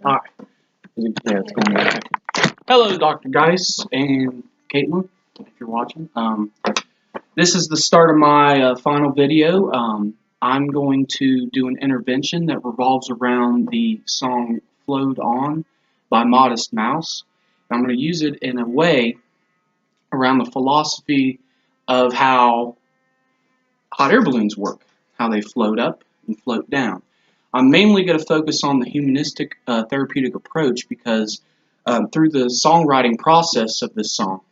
Alright. Yeah, it's going back. Hello, Dr. Geis and Caitlin, if you're watching. This is the start of my final video. I'm going to do an intervention that revolves around the song Flowed On by MUS. I'm going to use it in a way around the philosophy of how hot air balloons work, how they float up and float down. I'm mainly going to focus on the humanistic therapeutic approach because through the songwriting process of this song,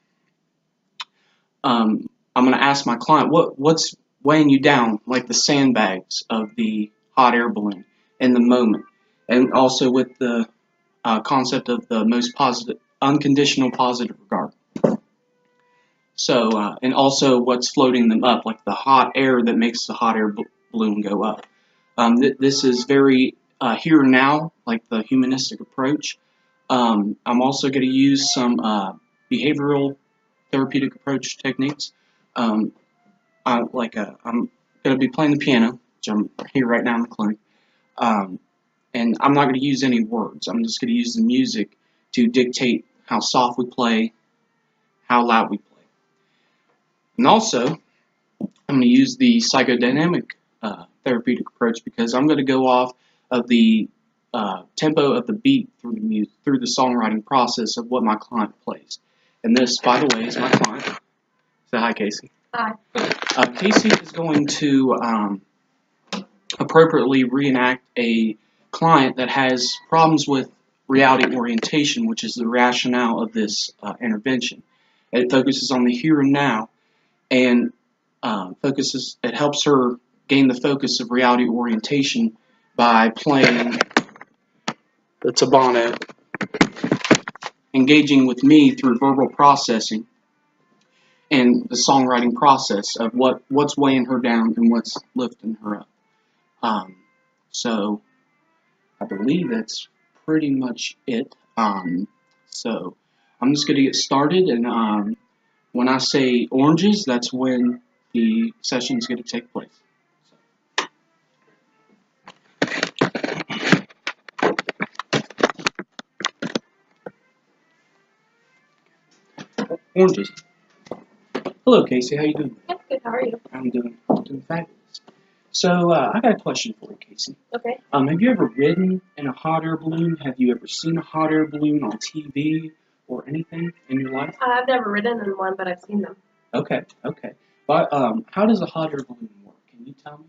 I'm going to ask my client, what's weighing you down, like the sandbags of the hot air balloon in the moment, and also with the concept of the most positive, unconditional positive regard. So, and also what's floating them up, like the hot air that makes the hot air balloon go up. This is very here and now, like the humanistic approach. I'm also going to use some behavioral therapeutic approach techniques. I'm going to be playing the piano, which I'm here right now in the clinic. And I'm not going to use any words. I'm just going to use the music to dictate how soft we play, how loud we play. And also, I'm going to use the psychodynamic therapeutic approach because I'm going to go off of the tempo of the beat through the music, through the songwriting process of what my client plays. And this, by the way, is my client. Say hi, Casey. Hi. Casey is going to appropriately reenact a client that has problems with reality orientation, which is the rationale of this intervention. It focuses on the here and now, and it helps her gain the focus of reality orientation by playing the tabano, engaging with me through verbal processing and the songwriting process of what's weighing her down and what's lifting her up. So I believe that's pretty much it. So I'm just going to get started, and when I say oranges, that's when the session is going to take place. Oranges. Hello, Casey. How you doing? I'm good. How are you? I'm doing fabulous. So I got a question for you, Casey. Okay. Have you ever ridden in a hot air balloon? Have you ever seen a hot air balloon on TV or anything in your life? I've never ridden in one, but I've seen them. Okay. But how does a hot air balloon work? Can you tell me?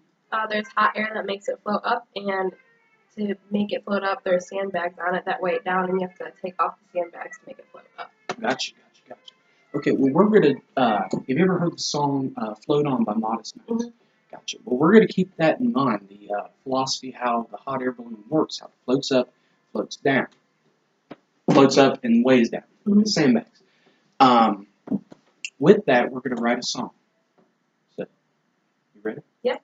There's hot air that makes it float up, and to make it float up, there's sandbags on it that weigh it down, and you have to take off the sandbags to make it float up. Gotcha. Okay, well, we're going to, have you ever heard the song Float On by MUS? Mm-hmm. Gotcha. Well, we're going to keep that in mind, the philosophy, how the hot air balloon works, how it floats up, floats down. Floats up and weighs down, the sandbags. With that, we're going to write a song. So, you ready? Yep.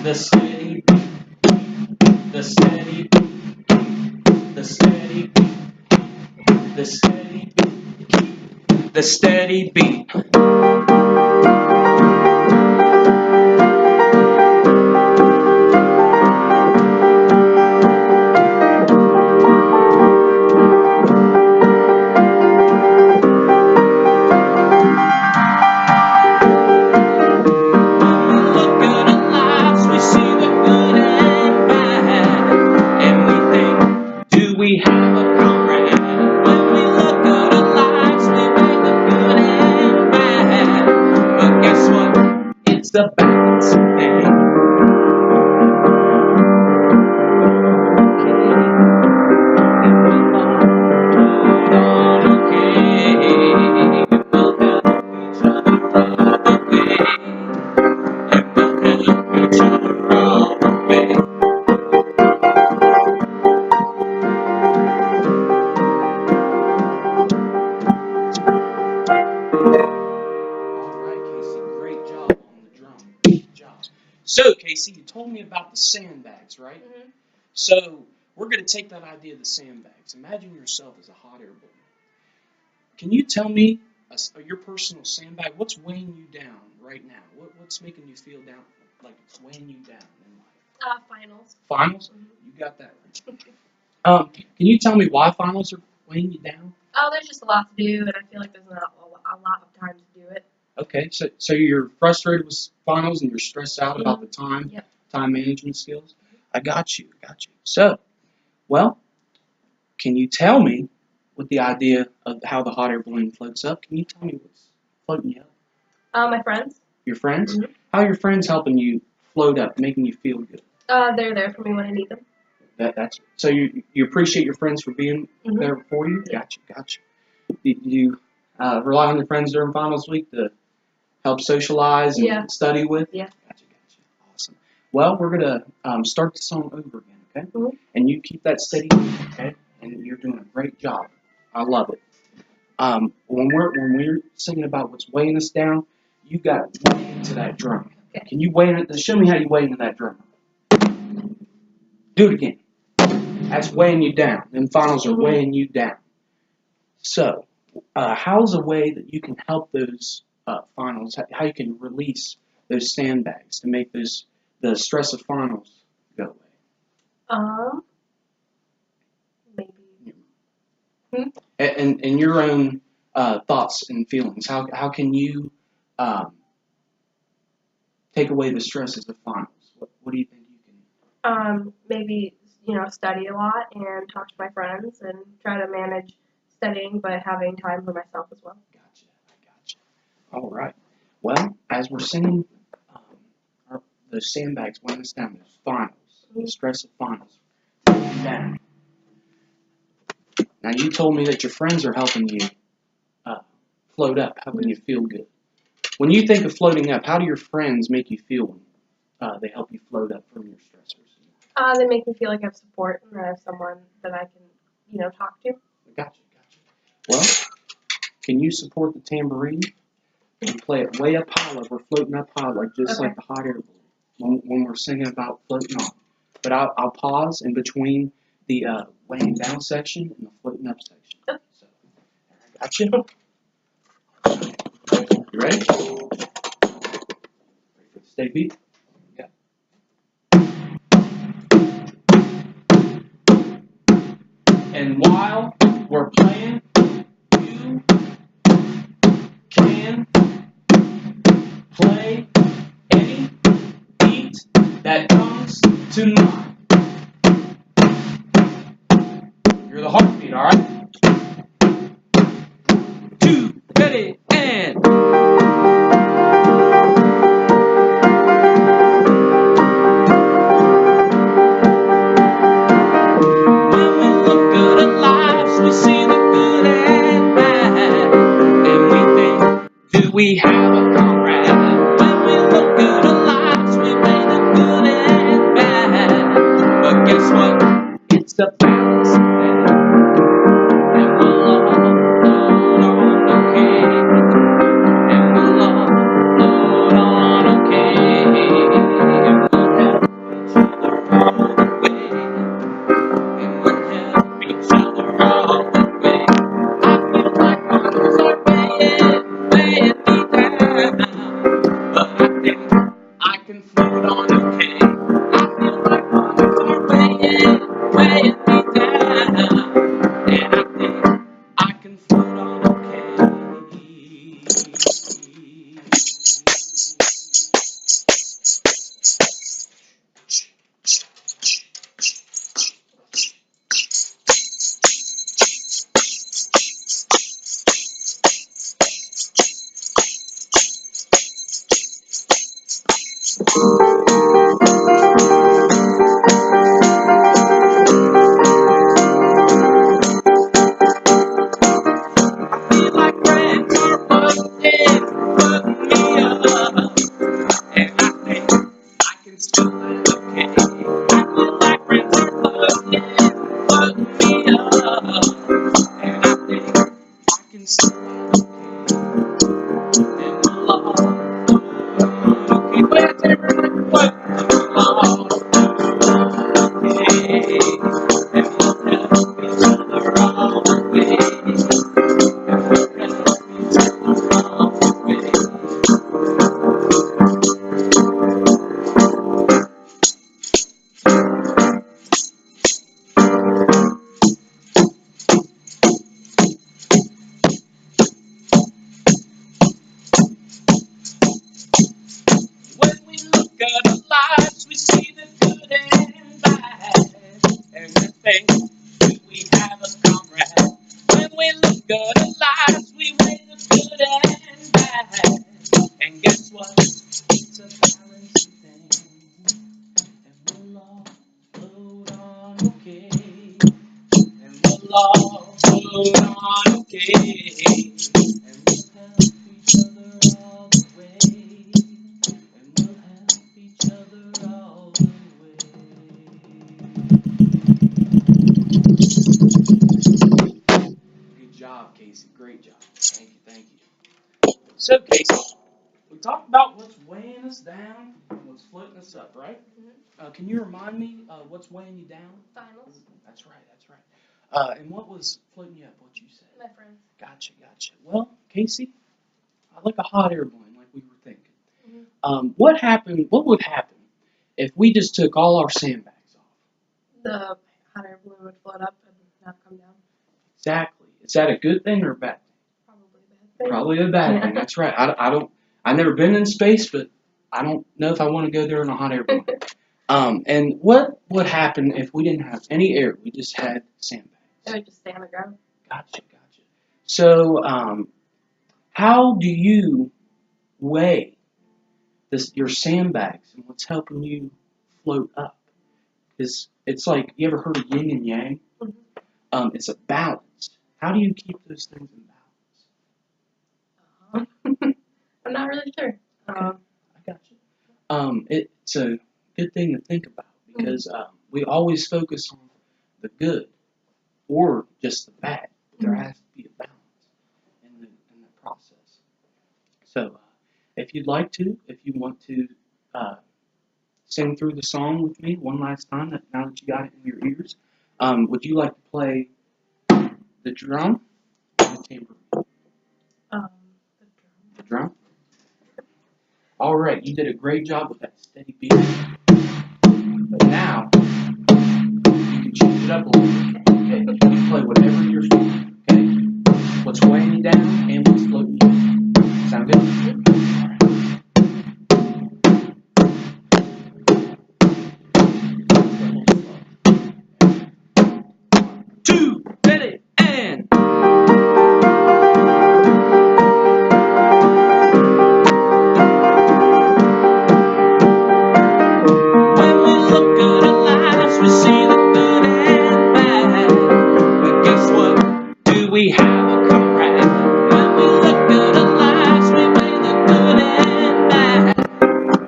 The steady beat, the steady beat, the steady beat, the steady beat, the steady beat. We have a comrade. When we look at our lives, we weigh the good and bad. But guess what? It's a balancing thing. Okay. And we'll all float on, okay. We'll help each other all the way. And we'll help each other all the way. So, Casey, you told me about the sandbags, right? Mm-hmm. So, we're going to take that idea of the sandbags. Imagine yourself as a hot air balloon. Can you tell me your personal sandbag? What's weighing you down right now? What's making you feel down, like it's weighing you down in life? Finals. Finals? Mm-hmm. You got that right. Can you tell me why finals are weighing you down? Oh, there's just a lot to do, and I feel like there's not a lot of time to do it. Okay, so you're frustrated with finals and you're stressed out about the time, Yep. time management skills. I got you. So, well, can you tell me with the idea of how the hot air balloon floats up? Can you tell me what's floating you up? My friends. Your friends? Mm-hmm. How are your friends helping you float up, making you feel good? They're there for me when I need them. That's so you appreciate your friends for being there for you. Yeah. Gotcha. Do you rely on your friends during finals week to help socialize and study with? Yeah. Gotcha. Awesome. Well, we're gonna start the song over again, okay? Mm-hmm. And you keep that steady, okay? And you're doing a great job. I love it. When we're singing about what's weighing us down, you got to weigh into that drum. Okay. Can you weigh in? Show me how you weigh into that drum. Do it again. That's weighing you down. Them finals are weighing you down. So, how's a way that you can help those finals? How you can release those sandbags to make the stress of finals go away? Maybe. And your own thoughts and feelings. How can you take away the stresses of finals? What do you think you can? Maybe study a lot and talk to my friends and try to manage studying but having time for myself as well. Gotcha. All right. Well, as we're singing, those sandbags weighing us down, those finals, the stress of finals, down. Now, you told me that your friends are helping you float up, helping you feel good. When you think of floating up, how do your friends make you feel when they help you float up from your stressors? They make me feel like I have support and I have someone that I can, talk to. Gotcha. Well, can you support the tambourine and play it way up high, like we're floating up high, like like the hot air balloon when we're singing about floating on? But I'll pause in between the weighing down section and the floating up section. So, gotcha. You ready? Ready for the stay beat? Yeah. And while we're playing, you can play any beat that comes to mind. You're the heartbeat, all right? 2, ready, and. When we look good at lives, we see the good and bad, and we think, do we have a comrade? When we look good at lives, we weigh the good and bad, but guess what? It's a balance act, and we'll all float on okay, and we'll all float on okay, and we'll help each other all the way. And we'll help each other all the way. I feel like finals are weighing me down, but I think I can float on okay. I feel like finals are weighing me down. faith? Do we have a comrade? When we look good at lives, we weigh the good and bad. And guess what? It's a balancing thing. And we'll all float on okay. And we'll all float on okay. And we'll help each other all the way. And we'll help each other all the way. Good job, Casey. Great job. Thank you, thank you. So, Casey, we talked about what's weighing us down and what's floating us up, right? Can you remind me what's weighing you down? Finals. That's right, that's right. And what was floating you up, what you said? My friends. Gotcha, gotcha. Well, Casey, I like a hot air balloon like we were thinking. What would happen if we just took all our sandbags off? The hot air balloon would float up and not come down. Exactly. Is that a good thing or a bad thing? Probably a bad thing. Probably a bad thing, that's right. I've never been in space, but I don't know if I want to go there in a hot air balloon. And what would happen if we didn't have any air? We just had sandbags. It would just stay on the ground. Gotcha, gotcha. So, how do you weigh your sandbags and what's helping you float up? Because it's like, you ever heard of yin and yang? It's a balance. How do you keep those things in balance? I'm not really sure. Okay, I got you. It's a good thing to think about because we always focus on the good or just the bad. There has to be a balance in the process. So, if you'd like to, if you want to sing through the song with me one last time, now that you got it in your ears, would you like to play the drum or the tambourine? The drum. All right, you did a great job with that steady beat. But now you can change it up a little bit. Okay, you can play whatever you're feeling. Okay, what's weighing you down and what's floating you up. Sound good? Two, ready, and. When we look good at lives, we see the good and bad. But guess what? Do we have a comrade? When we look good at lives, we weigh the good and bad.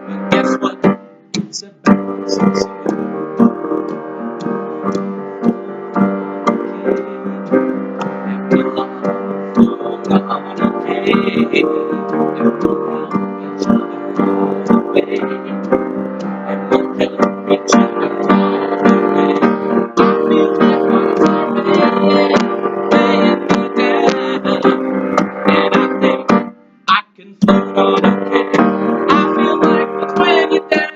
But guess what? It's a balance. It's a and we'll all float on okay. And we'll help each other all the way. And we'll help each other all the way. I feel like my comrade weighing me down. And I think I can float on okay. I feel like it's weighing you down.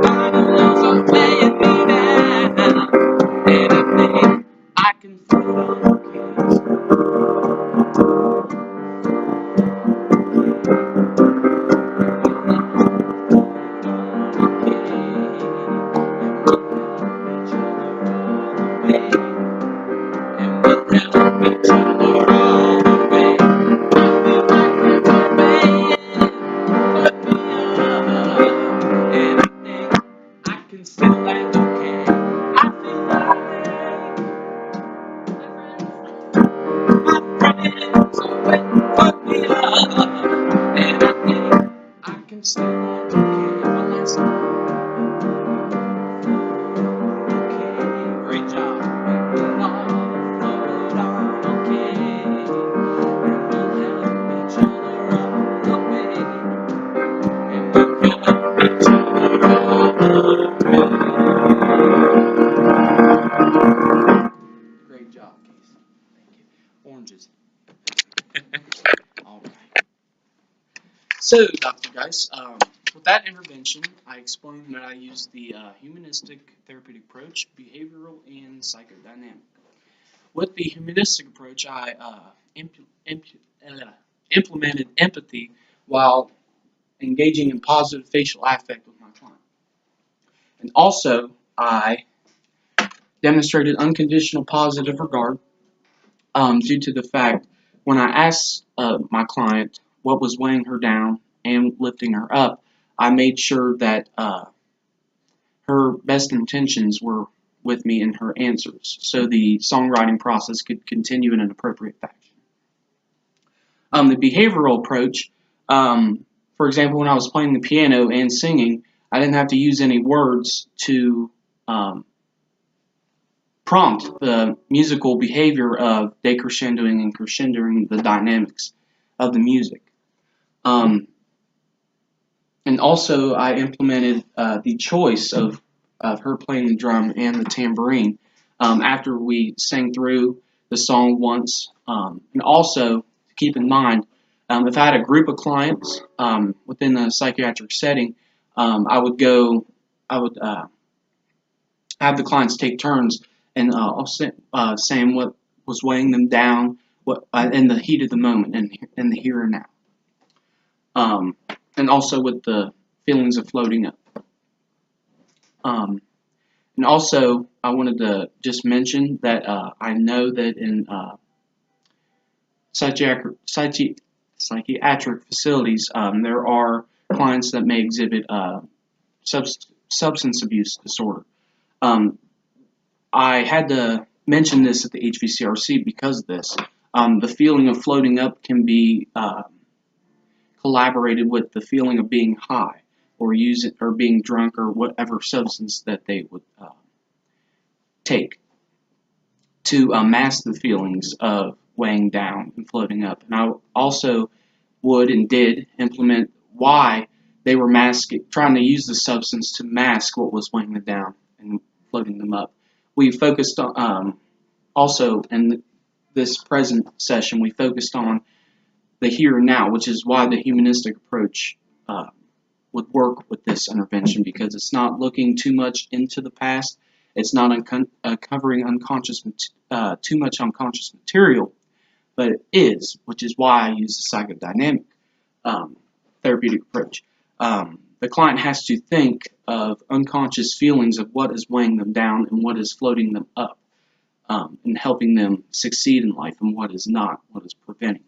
Finals are weighing me down. And I think I can float on okay. Great job. We'll all float on okay. And we'll help each other all the way. And we'll help each other all the way. Great job, Casey. Thank you. Oranges. All right. So, Dr. Geis, with that intervention, I explained that I used the humanistic therapeutic approach, behavioral and psychodynamic. With the humanistic approach, I implemented empathy while engaging in positive facial affect with my client. And also, I demonstrated unconditional positive regard due to the fact when I asked my client what was weighing her down and lifting her up, I made sure that her best intentions were with me in her answers, so the songwriting process could continue in an appropriate fashion. The behavioral approach, for example, when I was playing the piano and singing, I didn't have to use any words to prompt the musical behavior of decrescendoing and crescendoing the dynamics of the music. And also, I implemented the choice of her playing the drum and the tambourine after we sang through the song once. And also, keep in mind, if I had a group of clients within a psychiatric setting, I would have the clients take turns and saying what was weighing them down, what in the heat of the moment and in the here and now, and also with the feelings of floating up. And also, I wanted to just mention that I know that in psychiatric facilities, there are clients that may exhibit substance abuse disorder. I had to mention this at the HVCRC because of this. The feeling of floating up can be collaborated with the feeling of being high or being drunk or whatever substance that they would take to mask the feelings of weighing down and floating up. And I also would and did implement why they were trying to use the substance to mask what was weighing them down and floating them up. We focused on, also in this present session, we focused on the here and now, which is why the humanistic approach would work with this intervention, because it's not looking too much into the past. It's not covering too much unconscious material, but it is, which is why I use the psychodynamic therapeutic approach. The client has to think of unconscious feelings of what is weighing them down and what is floating them up, and helping them succeed in life, and what is not, what is preventing,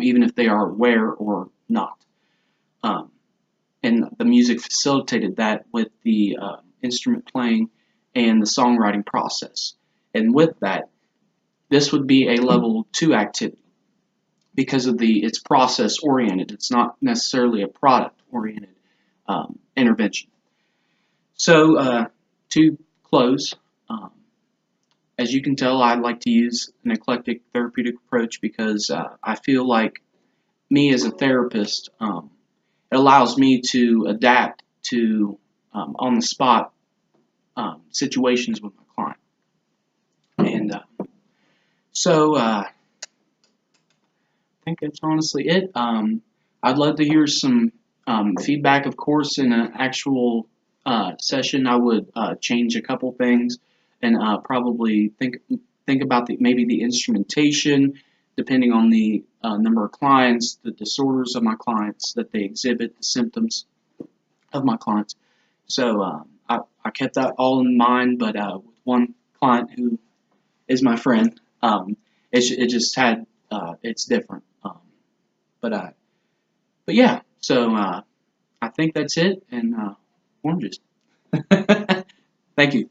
even if they are aware or not. And the music facilitated that with the instrument playing and the songwriting process. And with that, this would be a level 2 activity because of it's process oriented. It's not necessarily a product oriented intervention. So to close, as you can tell, I like to use an eclectic therapeutic approach because I feel like me as a therapist, it allows me to adapt to on the spot situations with my client. And so I think that's honestly it. I'd love to hear some feedback, of course. In an actual session, I would change a couple things and probably think about maybe the instrumentation, depending on the number of clients, the disorders of my clients that they exhibit, the symptoms of my clients. So I kept that all in mind, but with one client who is my friend, it just had it's different. But yeah, so I think that's it, and oranges. Thank you.